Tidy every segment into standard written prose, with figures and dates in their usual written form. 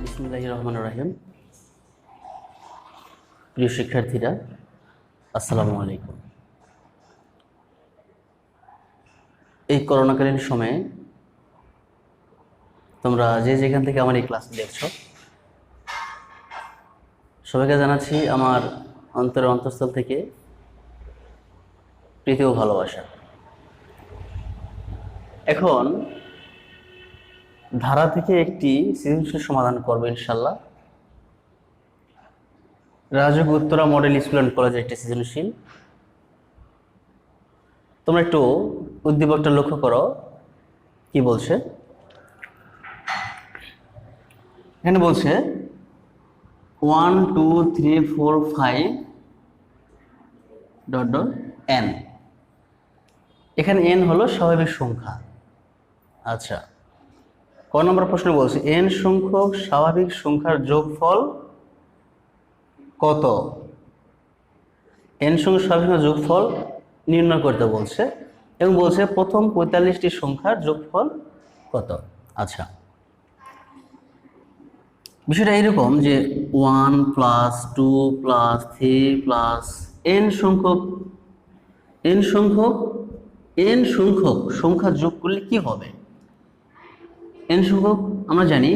বিসমিল্লাহির রহমানির রহিম। প্রিয় শিক্ষার্থীরা, আসসালামু আলাইকুম। এই করোনাকালীন সময়ে তোমরা যে যেখান থেকে আমার এই ক্লাস দেখছো, সবাইকে জানাচ্ছি আমার অন্তরের অন্তঃস্থল থেকে প্রীতি ও ভালোবাসা। এখন ধারা থেকে একটি সৃজনশীল সমাধান করবো ইনশাল্লাহ। রাজযোগী উত্তরা মডেল স্কুল অ্যান্ড কলেজের একটি সৃজনশীল। তোমরা একটু উদ্দীপকটা লক্ষ্য করো, কি বলছে। এখানে বলছে 1 2 3 4 5 n। এখানে n হলো স্বাভাবিক সংখ্যা। আচ্ছা, ক নম্বর প্রশ্ন বলছে n সংখ্যক স্বাভাবিক সংখ্যার যোগফল কত। n সংখ্যক স্বাভাবিক সংখ্যার যোগফল নির্ণয় করতে বলছে এবং বলছে প্রথম 45টি সংখ্যার যোগফল কত। আচ্ছা, বিষয়টা এইরকম যে 1 + 2 + 3 + n সংখ্যক সংখ্যা যোগ করলে কি হবে। n সংখ্যক আমরা জানি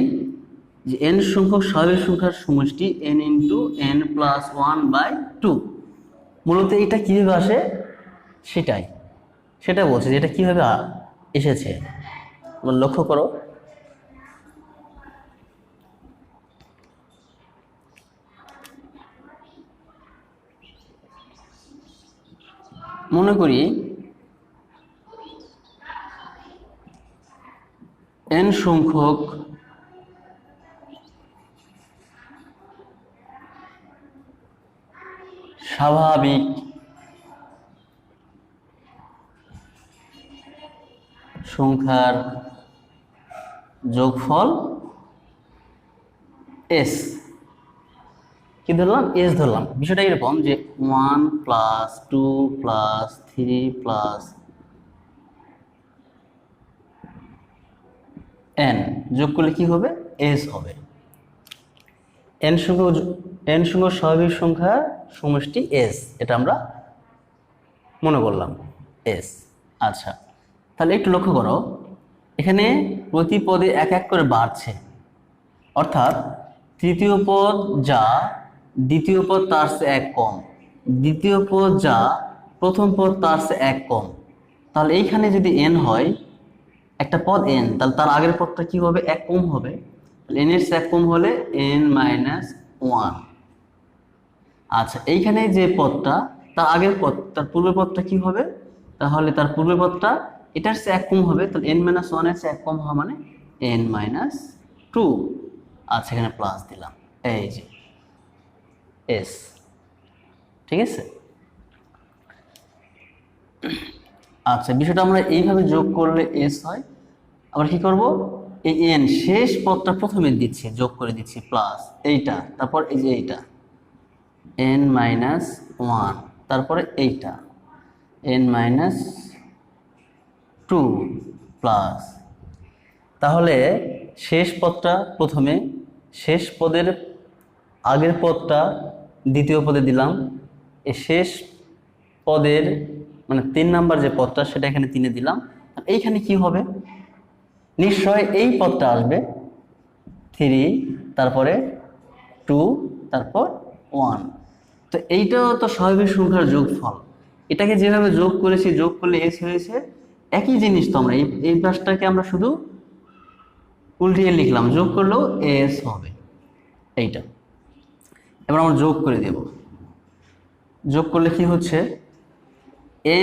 যে n সংখ্যক স্বাভাবিক সংখ্যার সমষ্টি n × n + 1/2। মূলত এটা কিভাবে আসে সেটা বলছে যে এটা কিভাবে এসেছে। তোমরা লক্ষ্য করো, মনে করি n সংখ্যক স্বাভাবিক সংখ্যার যোগফল s। কি ধরলাম? s ধরলাম। বিষয়টা এরকম যে 1 + 2 + 3 + n যোগ করলে কি হবে? s হবে। n সংখ্যক স্বাভাবিক সংখ্যার সমষ্টি s, এটা আমরা মনে করলাম s। আচ্ছা, তাহলে একটু লক্ষ্য করো, এখানে প্রতি পদে এক এক করে বাড়ছে, অর্থাৎ তৃতীয় পদ যা দ্বিতীয় পদ তার চেয়ে এক কম, দ্বিতীয় পদ যা প্রথম পদ তার চেয়ে এক কম। তাহলে এইখানে যদি n হয়, একটা পদ n, তাহলে তার আগের পদটা কি হবে? এক কম হবে। n এর চেয়ে এক কম হলে n - 1। আচ্ছা, এইখানে যে পদটা তার আগের পদ, তার পূর্বের পদটা কি হবে? তাহলে তার পূর্বের পদটা এটার চেয়ে এক কম হবে। তাহলে n - 1 এর চেয়ে এক কম হওয়া মানে n - 2। আচ্ছা, এখানে প্লাস দিলাম, এই যে s। ঠিক আছে। আচ্ছা, বিষয়টা আমরা এইভাবে যোগ করলে s হয়। আবার কি করব? এই n শেষ পদটা প্রথমে দিচ্ছি, যোগ করে দিচ্ছি প্লাস এইটা, তারপর এই যে এইটা n - 1, তারপরে এইটা n - 2 প্লাস। তাহলে শেষ পদটা প্রথমে, শেষ পদের আগের পদটা দ্বিতীয় পদে দিলাম, এই শেষ পদের মানে 3 নাম্বার যে পদটা সেটা এখানে 3-এ দিলাম। এইখানে কি হবে? নিশ্চয় এই পদটা আসবে 3, তারপরে 2, তারপর 1। তো এইটাও তো স্বাভাবিক সংখ্যার যোগফল। এটাকে যেভাবে যোগ করেছি, যোগ করলে s হয়েছে, একই জিনিস তো আমরা এই পাশটাকে আমরা শুধু উল্টিয়ে লিখলাম, যোগ করলেও s হবে এইটা। এবার আমরা যোগ করে দেব। যোগ করলে কি হচ্ছে?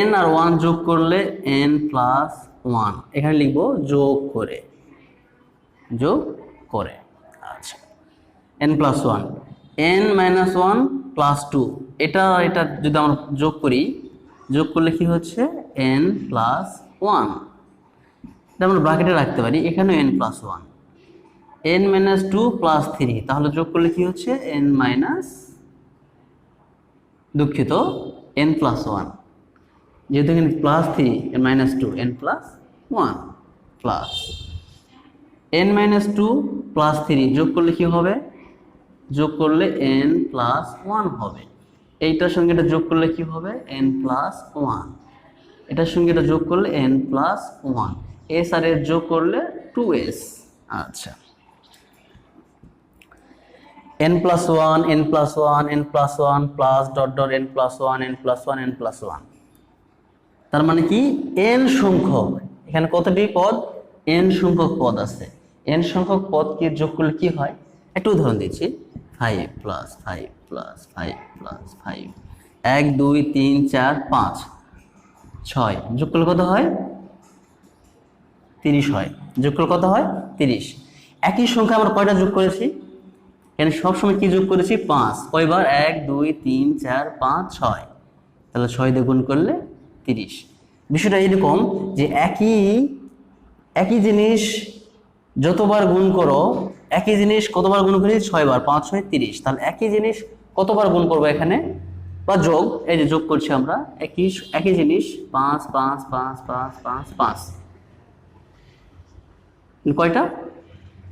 n আর 1 যোগ করলে n + 1, এখানে লিখবো যোগ করে। আচ্ছা, n + 1, n - 1 + 2, এটা যদি আমরা যোগ করি, যোগ করলে কি হচ্ছে? n + 1। এটা আমরা ব্র্যাকেটে রাখতে পারি, এখানেও n + 1, n - 2 + 3, তাহলে যোগ করলে কি হচ্ছে? n + 1, যেহেতু এখানে +3, n - 2, n + 1 plus. n minus two plus three যোগ করলে কি হবে? যোগ করলে n প্লাস ওয়ান হবে। এইটার সঙ্গে এটা যোগ করলে কি হবে? n plus one. এটার সঙ্গে এটা যোগ করলে n প্লাস ওয়ান। এস আর এস যোগ করলে 2s। আচ্ছা, n plus one, n plus one, n plus one plus dot dot n plus one, n plus one, n plus one. তার মানে কি n সংখ্যক, এখানে কতটি পদ? n সংখ্যক পদ আছে। n সংখ্যক পদকে যোগ করলে কি হয়? একটু উদাহরণ দিচ্ছি। 5 প্লাস 5 প্লাস 5 প্লাস 5, 1 2 3 4 5 6 যোগ করলে কত হয়? 30 হয়। যোগ করলে কত হয়? 30। একই সংখ্যা আমরা কয়টা যোগ করেছি? এখানে সবসময় কি যোগ করেছি? 5। কয়বার? 1 2 3 4 5 6। তাহলে 6 দিয়ে গুণ করলে 30। বিষয়টা এরকম যে একই জিনিস যতবার গুণ করো, একই জিনিস কতবার গুণ করি? 6 বার। 5 6 30। তাহলে একই জিনিস কতবার গুণ করবো এখানে? বা যোগ, এই যে যোগ করছি আমরা একই জিনিস 5 5 5 5 5 5। কয়টা?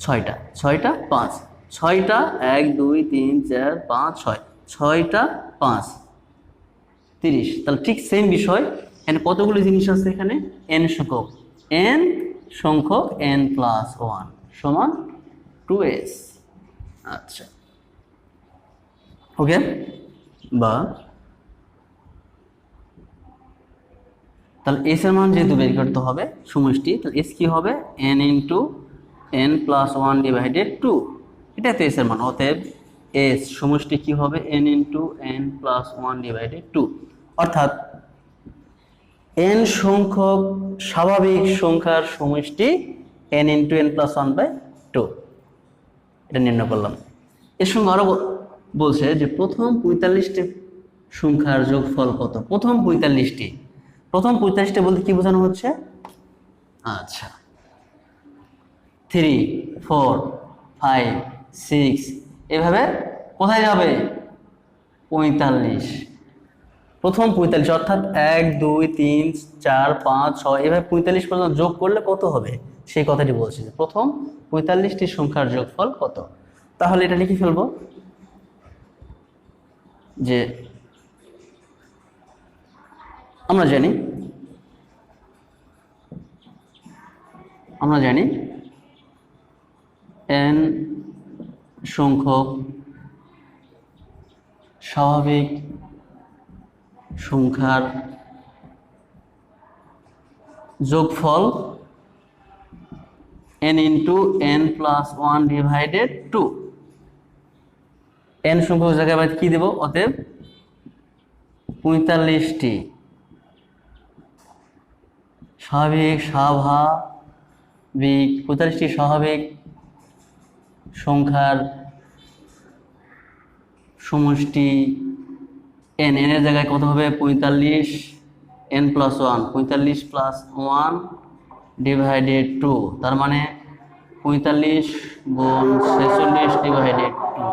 6টা। 6টা 5, 6টা 1 2 3 4 5 6, 6টা 5 30। তাহলে ঠিক সেম বিষয় এখানে কতগুলো জিনিস আছে? এখানে n সংখ্যক, n সংখ্যক n প্লাস ওয়ান সমান 2s। আচ্ছা, ওকে। বা তাহলে s এর মান যেহেতু বের করতে হবে সমষ্টি, তাহলে s কি হবে? n into n plus one divided 2। এটা তো s এর মান। অতএব s সমষ্টি কি হবে? n into n plus one divided 2। অর্থাৎ n সংখ্যক স্বাভাবিক সংখ্যার সমষ্টি n into n plus one by 2। এটা নির্ণয় করলাম। এর সঙ্গে আরো বলছে যে প্রথম 45টি সংখ্যার যোগফল কত? প্রথম 45টি। প্রথম 45টা বলতে কি বোঝানো হচ্ছে? আচ্ছা, 3 4 5 6 এভাবে কোথায় যাবে? 45। প্রথম 45, অর্থাৎ 1 2 3 4 5 6 এভাবে 45 পর্যন্ত যোগ করলে কত হবে সেই কথাটি বলছি, যে প্রথম 45টি সংখ্যার যোগফল কত। তাহলে এটা লিখে ফেলবো যে আমরা জানি n সংখ্যক স্বাভাবিক সংখ্যার যোগফল n into n plus one divided 2। n সংখ্যক জায়গায় আবার কি দেব? অতএব 45টি স্বাভাবিক সংখ্যার সমষ্টি n। n এর জায়গায় কত হবে? 45 n plus one, 45 plus one divided 2। তার মানে 45 গুণ 46 ডিভাইডেড 2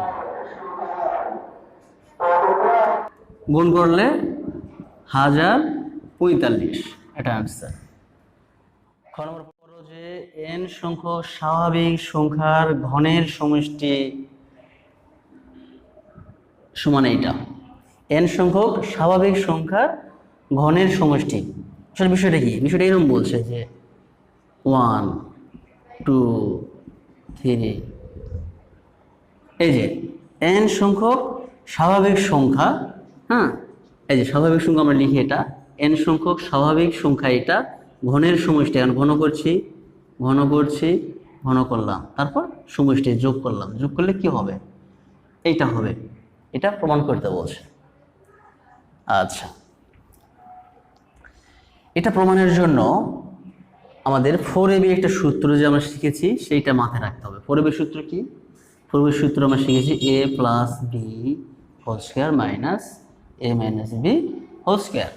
গুণ করলে 1045। এটা আনসার। যে n সংখ্যক স্বাভাবিক সংখ্যার ঘনের সমষ্টি সমান এইটা। n সংখ্যক স্বাভাবিক সংখ্যার ঘনের সমষ্টি। আসলে বিষয়টা কি? বিষয়টা এরকম বলছে যে 1 2 3, এই যে n সংখ্যক স্বাভাবিক সংখ্যা, হ্যাঁ, এই যে স্বাভাবিক সংখ্যা আমরা লিখি এটা n সংখ্যক স্বাভাবিক সংখ্যা, এটা ঘনের সমষ্টি। এখন ঘন করলাম, তারপর সমষ্টি যোগ করলাম। যোগ করলে কি হবে? এইটা হবে। এটা প্রমাণ করতে বলছে। আচ্ছা, এটা প্রমাণের জন্য আমাদের 4ab একটা সূত্র যে আমরা শিখেছি সেইটা মাথায় রাখতে হবে। 4ab সূত্র কি? 4ab সূত্র আমরা শিখেছি a plus B whole square minus a minus B whole square.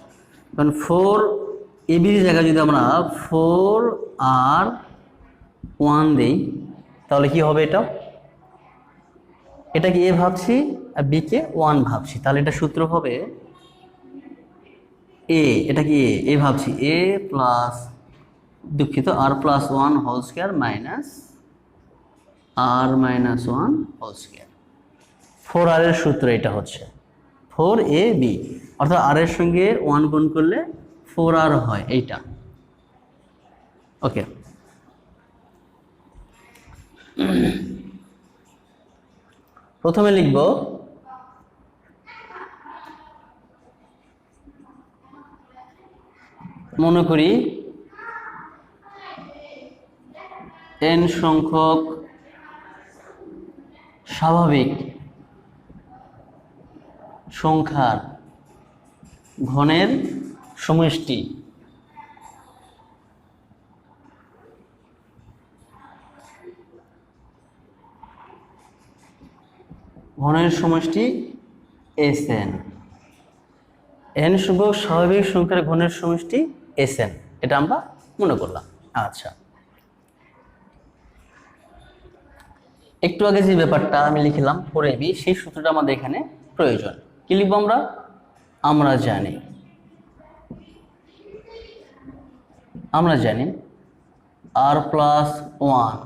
কারণ 4ab এর জায়গায় যদি আমরা 4r1 দেই তাহলে কি হবে? এটাকে a ভাবছি আর b কে 1 ভাবছি, তাহলে এটা সূত্র হবে a, এটা কি a ভাবছি a প্লাস, দুঃখিত, r plus 1 whole square minus আর minus one whole square. 4r এর সূত্র এটা হচ্ছে 4ab, অর্থাৎ আর এর সঙ্গে 1 গুণ করলে 4r হয় এইটা। ওকে, প্রথমে লিখব মনে করি n সংখ্যক স্বাভাবিক সংখ্যার ঘনের সমষ্টি Sn। n সংখ্যক স্বাভাবিক সংখ্যার ঘনের সমষ্টি Sn, এটা আমরা মনে করলাম। আচ্ছা, একটু আগে যে ব্যাপারটা আমি লিখলাম 4ab, সেই সূত্রটা আমাদের এখানে প্রয়োজন। কি লিখবো আমরা? আমরা জানি r plus 1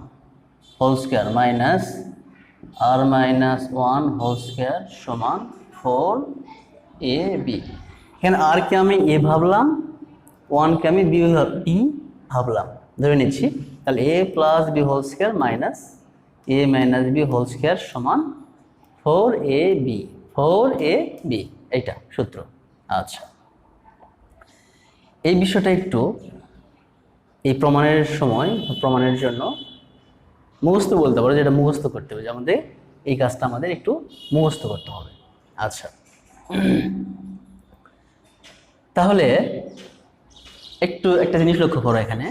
whole square minus r minus 1 whole square সমান 4ab। এখানে r কে আমি a ভাবলাম, 1 কে আমি b ভাবলাম, ধরে নিচ্ছি। তাহলে a plus b whole square minus a minus b whole square সমান 4ab, এইটা সূত্র। আচ্ছা, এই বিষয়টা একটু এই প্রমাণের সময়, প্রমাণের জন্য মুখস্থ বলতে পারো, যেটা মুখস্থ করতে হবে, যে আমাদের এই কাজটা আমাদের একটু মুখস্থ করতে হবে। আচ্ছা, তাহলে একটু একটা জিনিস লক্ষ্য করো, এখানে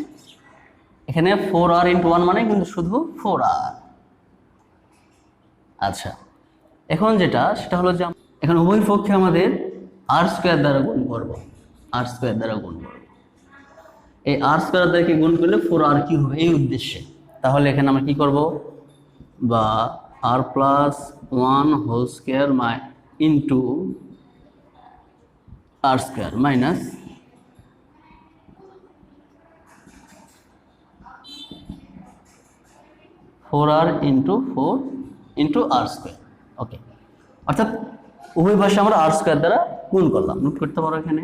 4r ইন্টু 1 মানে কিন্তু শুধু 4r। আচ্ছা, এখন সেটা হলো যে এখন উভয় পক্ষে আমাদের r স্কোয়ার দ্বারা গুণ করব, এই r স্কোয়ার দ্বারা গুণ করলে 4r কি হবে এই উদ্দেশ্যে। তাহলে এখানে আমরা কি করব, বা r plus 1 whole square into r square minus r into 4 into r square. Okay, অর্থাৎ উভয় পাশে আমরা r স্কোয়ার দ্বারা গুণ করলাম। নোট করতে পারো, এখানে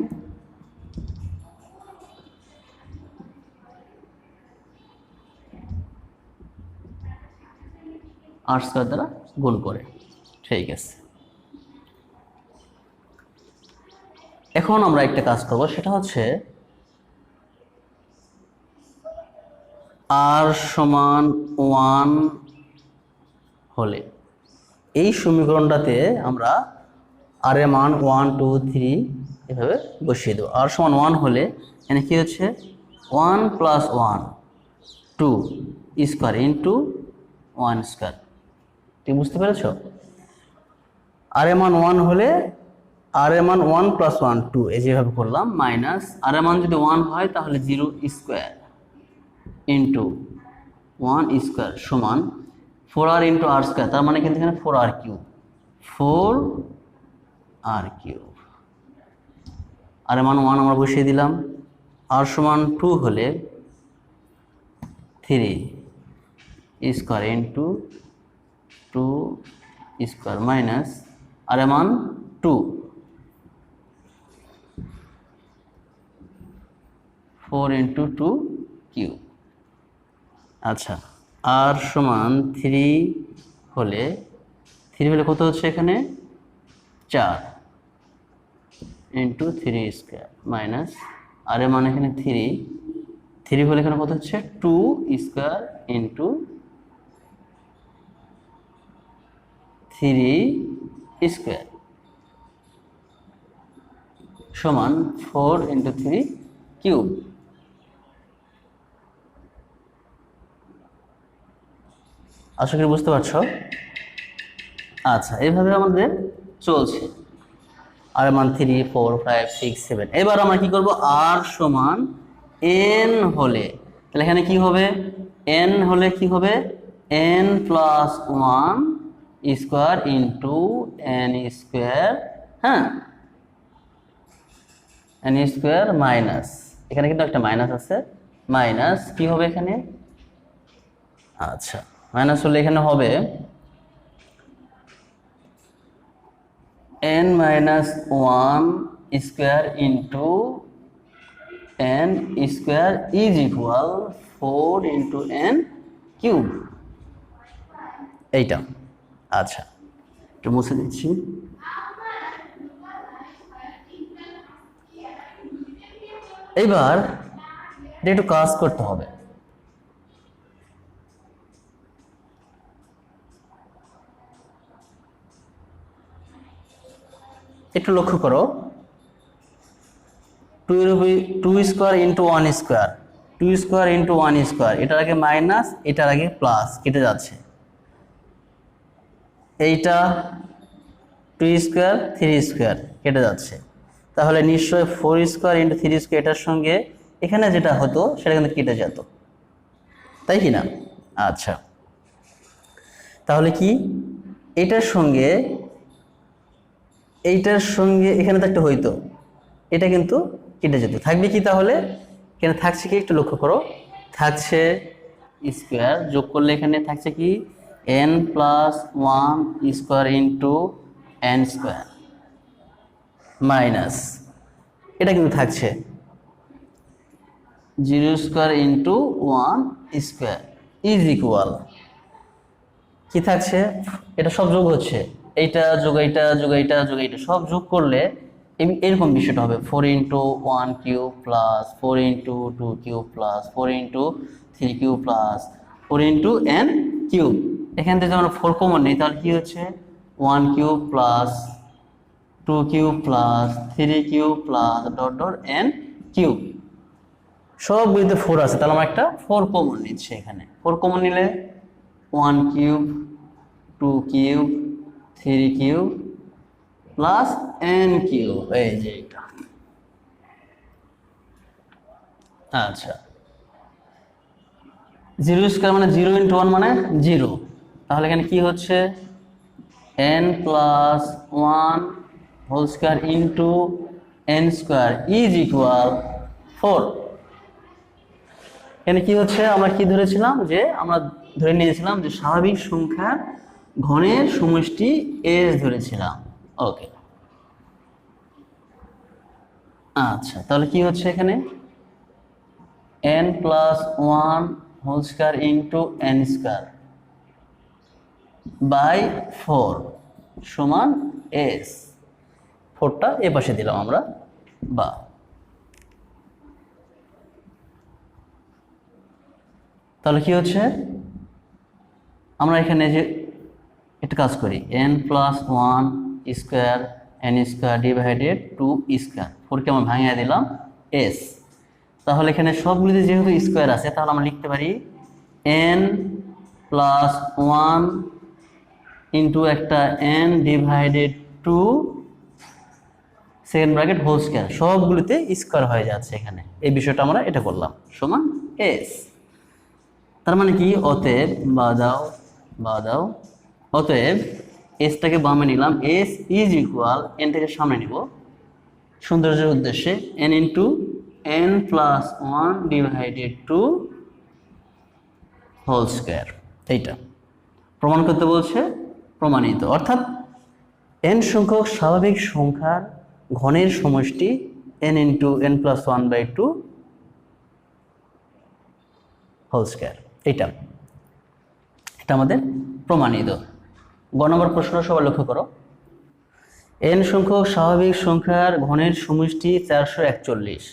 r স্কোয়ার দ্বারা গুণ করে। ঠিক আছে, এখন আমরা একটা কাজ করব, সেটা হচ্ছে r সমান 1 হলে এই সমীকরণটাতে আমরা r এর মান 1 2 3 এভাবে বসিয়ে দেবো। r সমান 1 হলে এখানে কি হচ্ছে 1 প্লাস 1 2 স্কোয়ার ইন্টু 1 স্কোয়ার। ঠিক বুঝতে পেরেছ? r এর মান 1 হলে r এর মান 1 প্লাস 1 2 এই যেভাবে করলাম, মাইনাস r এর মান যদি 1 হয় তাহলে 0 স্কোয়ার ইন্টু 1 স্কোয়ার সমান 4r ইন্টু r স্কোয়ার, তার মানে কিন্তু এখানে 4r cube, 4r cube. r এর মান 1 আমরা বসিয়ে দিলাম, r সমান 2 হলে 3 square into 2 square minus r এর মান 2 4 ইন্টু 2 কিউব। আচ্ছা, r সমান 3 হলে কত হচ্ছে এখানে 4 ইন্টু 3 স্কোয়ার মাইনাস r এর মান এখানে 3 হলে এখানে কত হচ্ছে 2 স্কোয়ার ইন্টু 3 স্কোয়ার সমান 4 ইন্টু 3 কিউব। আশা করি বুঝতে পারছো। আচ্ছা, এইভাবে আমাদের চলছে, আর মান 3 4 5 6 7। এবার আমরা কি করব, r সমান n হলে, তাহলে এখানে কি হবে, n হলে কি হবে n plus 1 square into n square, হ্যাঁ n স্কোয়ার মাইনাস, এখানে কিন্তু একটা মাইনাস আছে, মাইনাস কি হবে এখানে, আচ্ছা মাইনাস হলে এখানে হবে n minus one square into n square is equal 4 into n cube. এইটা আচ্ছা, একটু মুছে দিচ্ছি। এইবার একটু কাজ করতে হবে। একটু লক্ষ্য করো, 2 square into 1 square, 2 square into 1 square, এটার আগে মাইনাস এটার আগে প্লাস কেটে যাচ্ছে। এইটা 2 স্কোয়ার 3 স্কোয়ার কেটে যাচ্ছে, তাহলে নিশ্চয়ই 4 স্কোয়ার ইন্টু 3 স্কোয়ার এটার সঙ্গে এখানে যেটা হতো সেটা কিন্তু কেটে যেত, তাই কি না? আচ্ছা, তাহলে কি এইটার সঙ্গে এখানে তো একটা হইতো, এটা কিন্তু কেটে যেত, থাকবে কি তাহলে? এখানে থাকছে কি একটু লক্ষ্য করো, থাকছে স্কোয়ার, যোগ করলে এখানে থাকছে কি n plus 1 square into n square minus এটা কিন্তু থাকছে 0 square into 1 square is equal কি থাকছে, এটা সব যোগ হচ্ছে, এইটা যোগ এইটা যোগ এইটা যোগ এইটা সব যোগ করলে এরকম বিষয়টা হবে 4 into 1 cube plus 4 into 2 cube plus 4 into 3 cube plus 4 into n cube. এখান থেকে আমরা 4 কমন নেই, তাহলে কি হচ্ছে 1 cube plus 2 cube plus 3 cube plus dot dot n cube. সবগুলিতে 4 আছে, তাহলে আমরা একটা 4 কমন নিচ্ছি। এখানে 4 কমন নিলে 1 cube 2 cube 3 cube plus n cube, এই যে এটা। আচ্ছা, 0 স্কোয়ার মানে 0 ইন্টু 1 মানে 0, তাহলে এখানে কি হচ্ছে n plus 1 whole square into n square is equal 4। এখানে কি হচ্ছে, আমরা কি ধরেছিলাম, যে আমরা ধরে নিয়েছিলাম যে স্বাভাবিক সংখ্যার ঘনের সমষ্টি s ধরেছিলাম। ওকে, আচ্ছা, তাহলে কি হচ্ছে এখানে n plus 1 whole square into n square by 4 সমান s। 4টা এ পাশে দিলাম আমরা, বা তাহলে কি হচ্ছে, আমরা এখানে যে একটা কাজ করি, n plus 1 square n square divided 2 square, 4কে আমরা ভাঙিয়ে দিলাম s। তাহলে এখানে সবগুলিতে যেহেতু স্কোয়ার আছে, তাহলে আমরা লিখতে পারি n প্লাস 1 ইন্টু একটা n divided 2 second bracket whole square, সবগুলিতে স্কোয়ার হয়ে যাচ্ছে। এখানে এই বিষয়টা আমরা এটা করলাম সমান s। তার মানে কি, অতএব বাদাও অতএব এসটাকে বামে নিলাম, এস ইজ ইকুয়াল এন থেকে সামনে নিব সৌন্দর্যের উদ্দেশ্যে n into n plus 1 divided 2 whole square. এইটা প্রমাণ করতে বলছে, প্রমাণিত, অর্থাৎ n সংখ্যক স্বাভাবিক সংখ্যার ঘনের সমষ্টি n into n plus 1/2 whole square. এটা আমাদের প্রমাণিত। গ নম্বর প্রশ্ন সবাই লক্ষ্য করো, n সংখ্যক স্বাভাবিক সংখ্যার ঘনের সমষ্টি 441।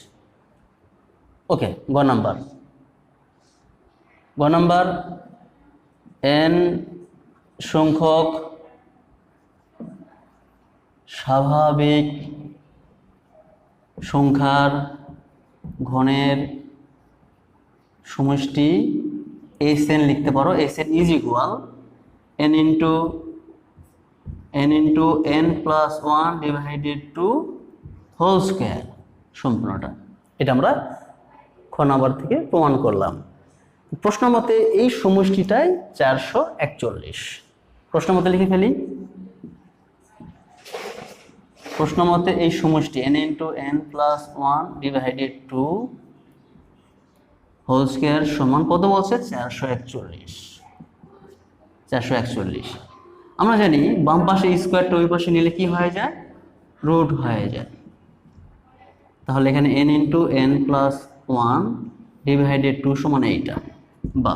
ওকে, গ নাম্বার n সংখ্যক স্বাভাবিক সংখ্যার ঘনের সমষ্টি Sn লিখতে পারো, Sn is equal n into n plus 1 divided 2 whole square সম্পূর্ণটা। এটা আমরা খ নাম্বার থেকে প্রমাণ করলাম। প্রশ্ন মতে এই সমষ্টিটাই 441। প্রশ্ন মতে লিখে ফেলি, প্রশ্ন মতে এই সমষ্টি n into n plus 1 divided 2 whole square সমান কত বলছে, 441। 441। আমরা জানি বাম পাশে স্কোয়ারটা ওই পাশে নিলে কি হয়ে যায়, রুট হয়ে যায়। তাহলে এখানে n into n plus 1 divided 2 সমান এইটা, বা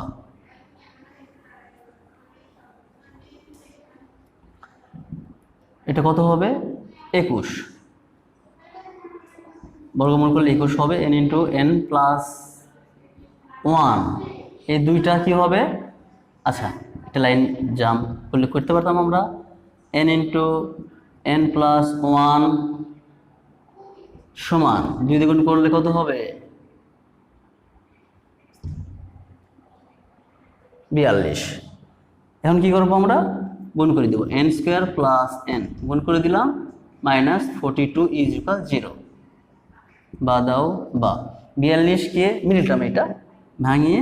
এটা কত হবে 21, বর্গমূল করলে 21 হবে। n ইন্টু n প্লাস 1, এই দুইটা কি হবে, আচ্ছা একটা লাইন জাম্প করলে করতে পারতাম আমরা, n ইন্টু n প্লাস 1 সমান 2 দিয়ে গুণ করলে কত হবে 42। এখন কি করবো আমরা, গুণ করে দেবো n স্কোয়ার প্লাস n, গুণ করে দিলাম, মাইনাস 42 ইজ ইকুয়াল 0, বা দাও বা 42 কে মিডল টার্ম এটা ভাঙিয়ে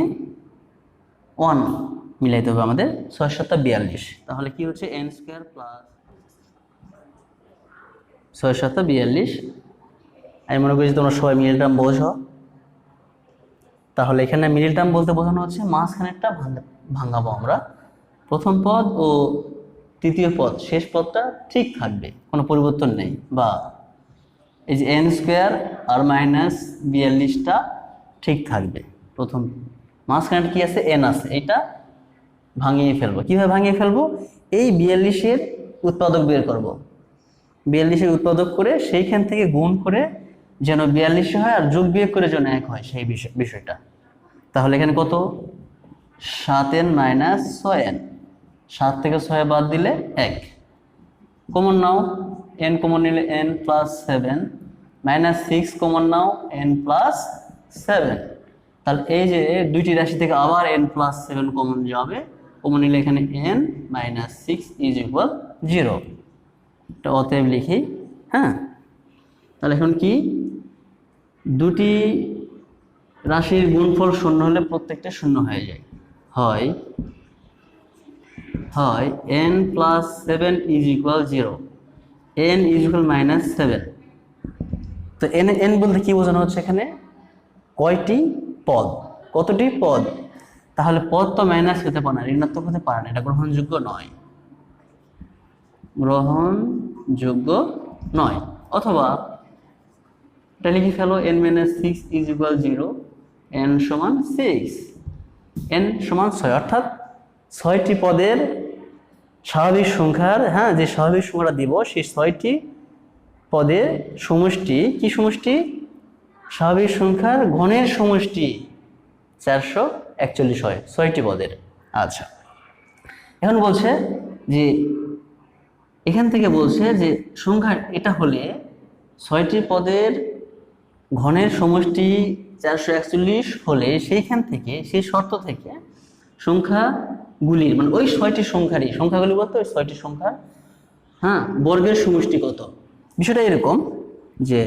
1 মিলাইতে হবে আমাদের, 6 7 42। তাহলে কি হচ্ছে n স্কোয়ার প্লাস 6 7 42। আমি মনে করি যে তোমরা সবাই মিডল টার্ম বোঝো। তাহলে এখানে মিডল টার্ম বলতে বোঝানো হচ্ছে মাঝখানেরটা ভাঙাবো আমরা, প্রথম পদ ও তৃতীয় পদ শেষ পদটা ঠিক থাকবে, কোনো পরিবর্তন নেই, বা এই যে n স্কোয়ার আর মাইনাস 42টা ঠিক থাকবে, প্রথম মাঝখানে কি আছে n আছে, এটা ভাঙিয়ে ফেলবো। কিভাবে ভাঙিয়ে ফেলবো, এই 42-এর উৎপাদক বের করব, 42-এর উৎপাদক করে সেইখান থেকে গুণ করে যেন 42 হয় আর যোগ বিয়োগ করে যেন 1 হয়, সেই বিষয়টা। তাহলে এখানে কত 7n মাইনাস 6n, 7 থেকে 6 বাদ দিলে 1, কমন নাও n কমন নিলে n প্লাস 7 মাইনাস 6 কমন নাও n প্লাস 7। তাহলে এই যে দুইটি রাশি থেকে আবার n প্লাস 7 কমন যাবে, কমন নিলে এখানে n মাইনাস 6 ইজ ইকুয়াল 0, এটা অতএব লিখি। হ্যাঁ, তাহলে এখন কি, দুটি রাশির গুণফল শূন্য হলে প্রত্যেকটা শূন্য হয়ে যায়, হয় n plus 7 is equal 0, n is equal minus 7। তো n বলতে কি বোঝানো হচ্ছে এখানে, কয়টি পদ, কতটি পদ। তাহলে পদ তো মাইনাস হতে পারে না, ঋণাত্মক হতে পারে না, এটা গ্রহণযোগ্য নয়, গ্রহণযোগ্য নয়। অথবা এটা লিখে ফেলো n minus 6 is equal 0, n সমান 6, n সমান 6, অর্থাৎ 6টি পদের স্বাভাবিক সংখ্যার, হ্যাঁ যে স্বাভাবিক সংখ্যাটা দিব সেই 6টি পদের সমষ্টি, কি সমষ্টি, স্বাভাবিক সংখ্যার ঘনের সমষ্টি 441 হয় 6টি পদের। আচ্ছা, এখন বলছে যে এখান থেকে বলছে যে সংখ্যা এটা হলে 6টি পদের ঘনের সমষ্টি 441 হলে সেইখান থেকে, সেই শর্ত থেকে সংখ্যাগুলির মানে ওই 6টি সংখ্যারই, সংখ্যাগুলি বলতে ওই 6টি সংখ্যার, হ্যাঁ বর্গের সমষ্টি কত। বিষয়টা এরকম যে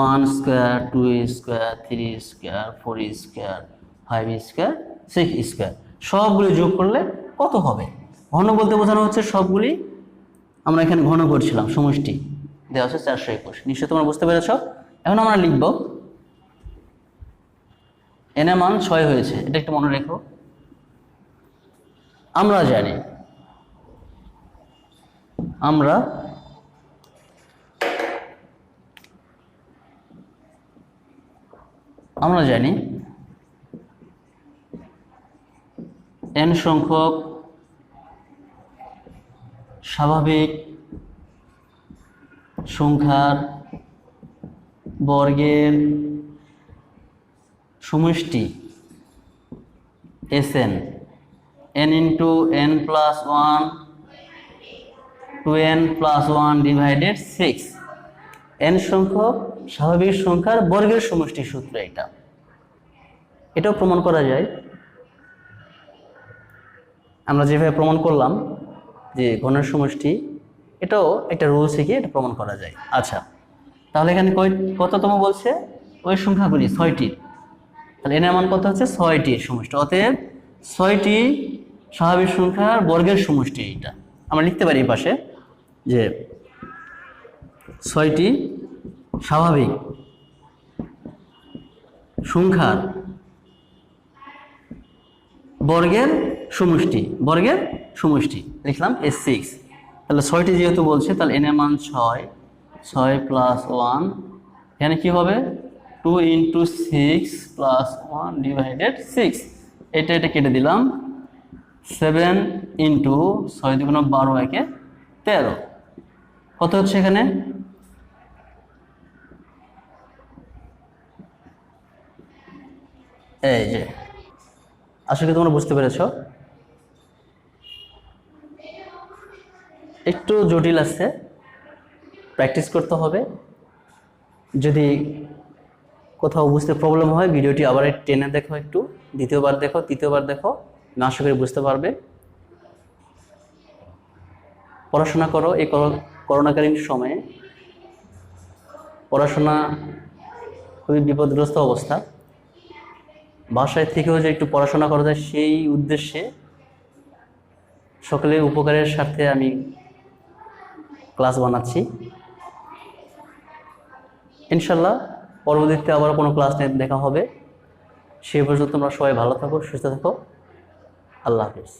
1 square, 2 square, 3 square, 4 square, 5 square, 6 square, সবগুলি যোগ করলে কত হবে। ঘন বলতে বোঝানো হচ্ছে সবগুলি, আমরা এখানে ঘন করছিলাম, সমষ্টি দেওয়া আছে 421, নিশ্চয়ই তোমরা বুঝতে পেরেছ। এখন আমরা লিখব n এর মান 6 হয়েছে, এটা একটু মনে রেখো। আমরা জানি n সংখ্যক স্বাভাবিক সংখ্যার বর্গের সমষ্টি Sn, n into n plus 1 2n plus 1 divided 6, n সংখ্যক স্বাভাবিক সংখ্যার বর্গের সমষ্টি সূত্র এটা। এটাও প্রমাণ করা যায়, আমরা যেভাবে প্রমাণ করলাম যে ঘনের সমষ্টি, এটাও একটা রুল শিখে এটা প্রমাণ করা যায়। আচ্ছা, তাহলে এখানে কততম বলছে, ওই সংখ্যাগুলি 6টির, তাহলে n এর মান কত হচ্ছে 6টির সমষ্টি, অতএব 6টি স্বাভাবিক সংখ্যার বর্গের সমষ্টি এইটা। আমরা লিখতে পারি এই পাশে যে 6টি স্বাভাবিক সংখ্যার বর্গের সমষ্টি, বর্গের সমষ্টি লিখলাম S6। তাহলে 6টি যেহেতু বলছে তাহলে n এর মান 6, 6 + 1, এখানে কি হবে 2 × 6 + 1 / 6, এটা কেটে দিলাম। 7 × 6 × 12 = 13, কত হচ্ছে এখানে? এই যে, আশা করি তোমরা বুঝতে পেরেছ। একটু জটিল আছে, প্র্যাকটিস করতে হবে। যদি কোথাও বুঝতে প্রবলেম হয় ভিডিওটি আবার টেনে দেখো, একটু দ্বিতীয়বার দেখো, তৃতীয়বার দেখো, আমি আশা করি বুঝতে পারবে। পড়াশোনা করো। এই করোনাকালীন সময়ে পড়াশোনা খুবই বিপদগ্রস্ত অবস্থা। বাসায় থেকেও যে একটু পড়াশোনা করা যায় সেই উদ্দেশ্যে সকলের উপকারের স্বার্থে আমি ক্লাস বানাচ্ছি। ইনশাল্লাহ পরবর্তীতে আবার কোনো ক্লাস নিয়ে দেখা হবে। সেই পর্যন্ত তোমরা সবাই ভালো থাকো, সুস্থ থাকো। আল্লাহ হাফেজ।